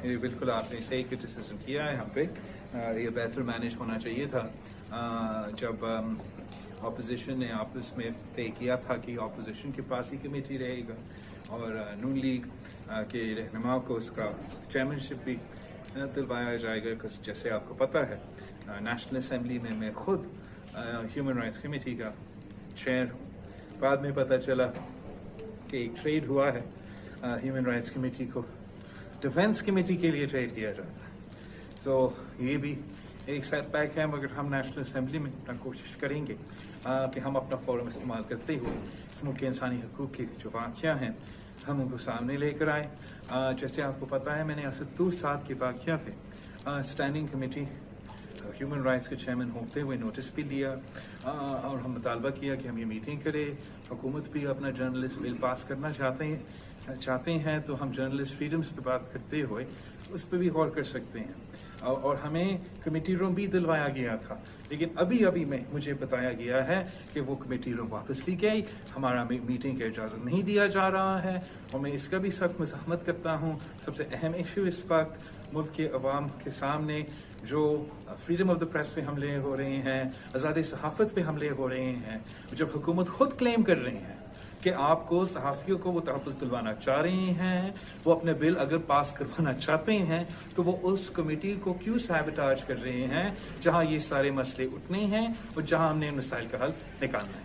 ये बिल्कुल आपने सही क्रिटिसिज्म किया है यहाँ पे। ये बेहतर मैनेज होना चाहिए था। जब अपोजिशन ने आपस में तय किया था कि अपोजिशन के पास ही कमेटी रहेगा और नून लीग के रहनुमा को उसका चेयरमैनशिप भी दिलवाया जाएगा। जैसे आपको पता है, नेशनल असम्बली में मैं खुद ह्यूमन राइट्स कमेटी का चेयर हूँ। बाद में पता चला कि एक ट्रेड हुआ है, ह्यूमन राइट्स कमेटी को डिफेंस कमेटी के लिए ट्रेड किया जाता है। तो ये भी एक सेटबैक है, मगर हम नेशनल असम्बली में कोशिश करेंगे कि हम अपना फोरम इस्तेमाल करते हुए मुल्क के इंसानी हकूक़ की जो वाक़या हैं हम उनको सामने लेकर आए। जैसे आपको पता है, मैंने असदुर साहब के वाक़या पे स्टैंडिंग कमेटी ह्यूमन राइट्स के चेयरमैन होते हुए नोटिस भी दिया और हम मुतालबा किया कि हम ये मीटिंग करें। हुकूमत भी अपना जर्नलिस्ट बिल पास करना चाहते हैं तो हम जर्नलिस्ट फ्रीडम्स पे बात करते हुए उस पर भी गौर कर सकते हैं। और हमें कमेटी रूम भी दिलवाया गया था, लेकिन अभी में मुझे बताया गया है कि वो कमेटी रूम वापस ली गई, हमारा मीटिंग की इजाज़त नहीं दिया जा रहा है। और मैं इसका भी सख्त मज़ाहमत करता हूँ। सबसे अहम इशू इस वक्त मुल्क के अवाम के सामने जो फ्रीडम ऑफ द प्रेस पे हमले हो रहे हैं, आज़ादी सहाफ़त पे हमले हो रहे हैं, जब हुकूमत खुद क्लेम कर रही है कि आपको सहाफ़ियों को वो तहफ़्फ़ुज़ दिलवाना चाह रही हैं, वो अपने बिल अगर पास करवाना चाहते हैं तो वो उस कमेटी को क्यों सैबोटाज कर रहे हैं जहां ये सारे मसले उठने हैं और जहां हमने इन मसाइल का हल निकालना है।